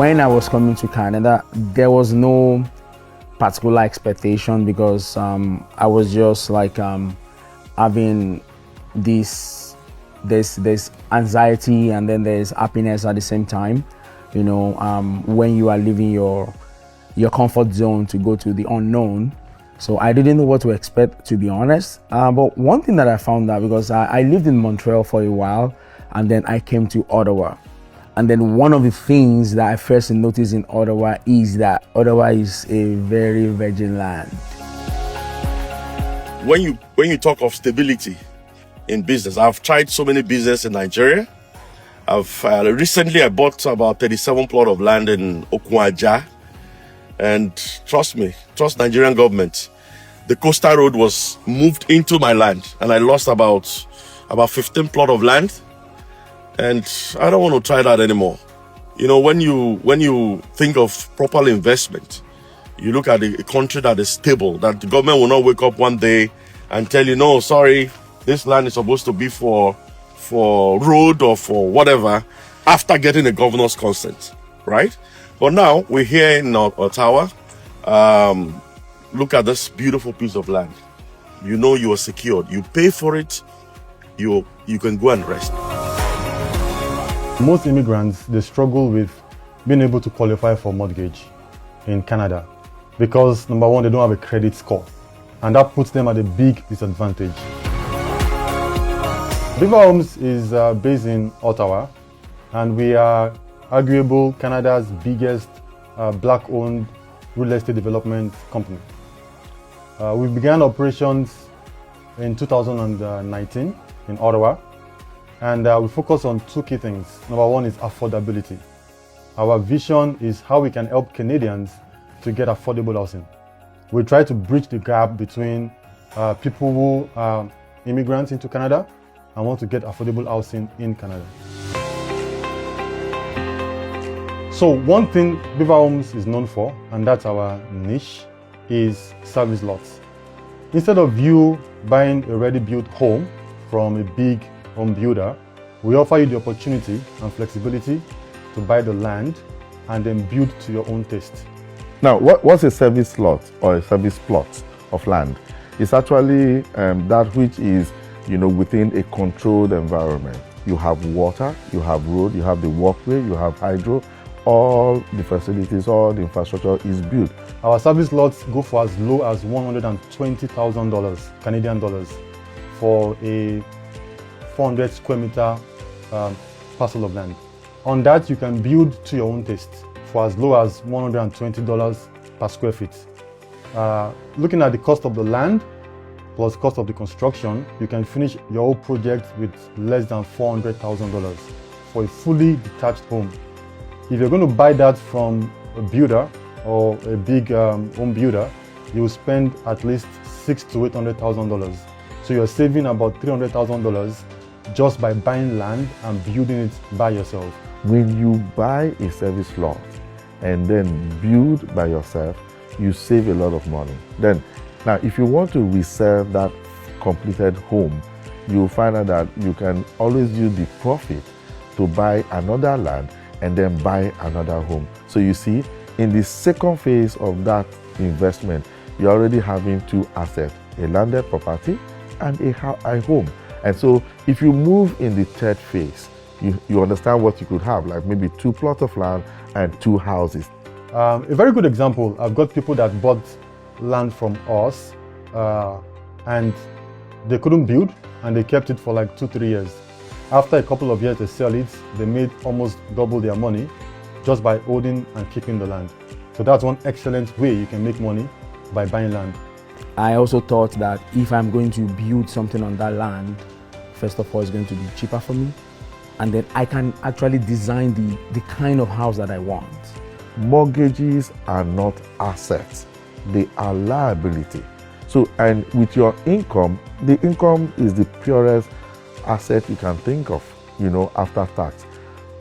when I was coming to Canada, there was no particular expectation because I was just like having this anxiety and then there's happiness at the same time. You know, when you are leaving your comfort zone to go to the unknown. So I didn't know what to expect, to be honest. But one thing that I found out, because I lived in Montreal for a while and then I came to Ottawa. And then one of the things that I first noticed in Ottawa is that Ottawa is a very virgin land. When you talk of stability in business, I've tried so many business in Nigeria. Recently I bought about 37 plot of land in Okunwaja, and trust Nigerian government, the coastal road was moved into my land, and I lost about 15 plot of land. And I don't want to try that anymore. You know, when you think of proper investment, you look at a country that is stable, that the government will not wake up one day and tell you, no, sorry, this land is supposed to be for road or for whatever, after getting the governor's consent, right? But now we're here in Ottawa. Look at this beautiful piece of land. You know you are secured. You pay for it, you can go and rest. Most immigrants, they struggle with being able to qualify for mortgage in Canada because, number one, they don't have a credit score, and that puts them at a big disadvantage. Beaver Homes is based in Ottawa, and we are arguably Canada's biggest black-owned real estate development company. We began operations in 2019 in Ottawa. And we focus on two key things. Number one is affordability. Our vision is how we can help Canadians to get affordable housing. We try to bridge the gap between people who are immigrants into Canada and want to get affordable housing in Canada. So one thing Beaver Homes is known for, and that's our niche, is service lots. Instead of you buying a ready-built home from a big home builder, we offer you the opportunity and flexibility to buy the land and then build to your own taste. Now, what's a service lot or a service plot of land? It's actually that which is, within a controlled environment. You have water, you have road, you have the walkway, you have hydro, all the facilities, all the infrastructure is built. Our service lots go for as low as $120,000 Canadian dollars for a 400 square meter parcel of land. On that, you can build to your own taste for as low as $120 per square feet. Looking at the cost of the land plus cost of the construction, you can finish your whole project with less than $400,000 for a fully detached home. If you're going to buy that from a builder or a big home builder, you will spend at least $600,000 to $800,000. So you're saving about $300,000 just by buying land and building it by yourself. When you buy a service lot and then build by yourself, you save a lot of money. Now, if you want to resell that completed home, you'll find out that you can always use the profit to buy another land and then buy another home. So you see, in the second phase of that investment, you're already having two assets, a landed property and a home. And so if you move in the third phase, you understand what you could have, like maybe 2 plots of land and 2 houses. A very good example, I've got people that bought land from us and they couldn't build and they kept it for like 2-3 years. After a couple of years they sell it, they made almost double their money just by holding and keeping the land. So that's one excellent way you can make money, by buying land. I also thought that if I'm going to build something on that land, first of all, it's going to be cheaper for me. And then I can actually design the kind of house that I want. Mortgages are not assets, they are liability. So, and with your income, the income is the purest asset you can think of, after tax.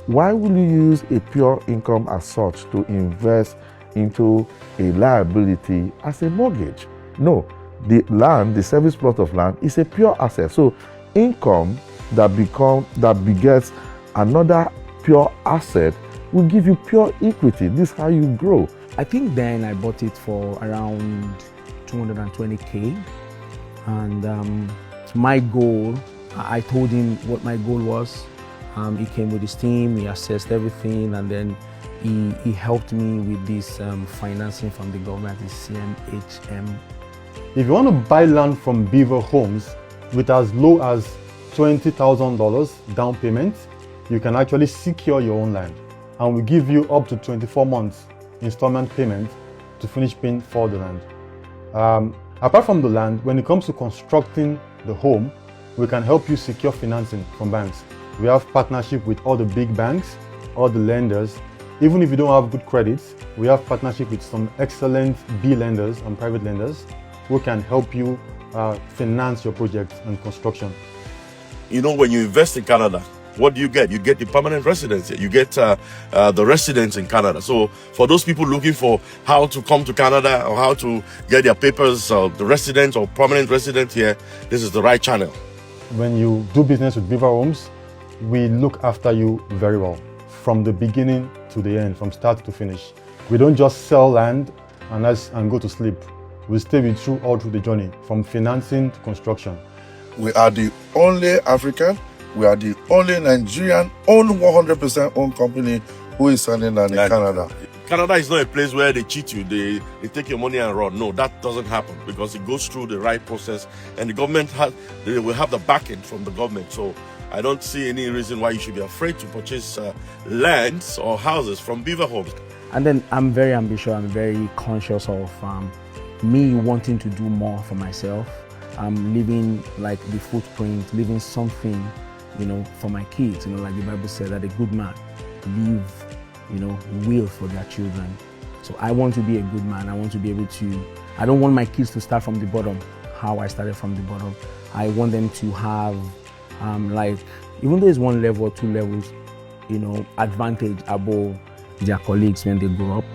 Why will you use a pure income as such to invest into a liability as a mortgage? No, the land, the service plot of land is a pure asset. So income that begets another pure asset will give you pure equity. This is how you grow. I think then I bought it for around 220K. And my goal, I told him what my goal was. He came with his team, he assessed everything, and then he helped me with this financing from the government, the CMHM. If you want to buy land from Beaver Homes with as low as $20,000 down payment, you can actually secure your own land, and we give you up to 24 months installment payment to finish paying for the land. Apart from the land, when it comes to constructing the home, we can help you secure financing from banks. We have partnership with all the big banks, all the lenders. Even if you don't have good credits, we have partnership with some excellent B lenders and private lenders who can help you finance your project and construction. You know, when you invest in Canada, what do you get? You get the permanent residency. You get the residence in Canada. So for those people looking for how to come to Canada or how to get their papers, the resident or permanent resident here, this is the right channel. When you do business with Beaver Homes, we look after you very well, from the beginning to the end, from start to finish. We don't just sell land and go to sleep. We stay with you all through the journey, from financing to construction. We are the only African, we are the only Nigerian owned 100% owned company who is selling land in Canada. Canada is not a place where they cheat you, they take your money and run. No, that doesn't happen because it goes through the right process, and the government they will have the backing from the government. So I don't see any reason why you should be afraid to purchase lands or houses from Beaver Homes. And then I'm very ambitious, I'm very conscious of me wanting to do more for myself. I'm leaving like the footprint, leaving something, you know, for my kids. You know, like the Bible said that a good man leave, you know, will for their children. So I want to be a good man. I want to be able to, I don't want my kids to start from the bottom, how I started from the bottom. I want them to have like, even though it's 1 level or 2 levels, you know, advantage above their colleagues when they grow up.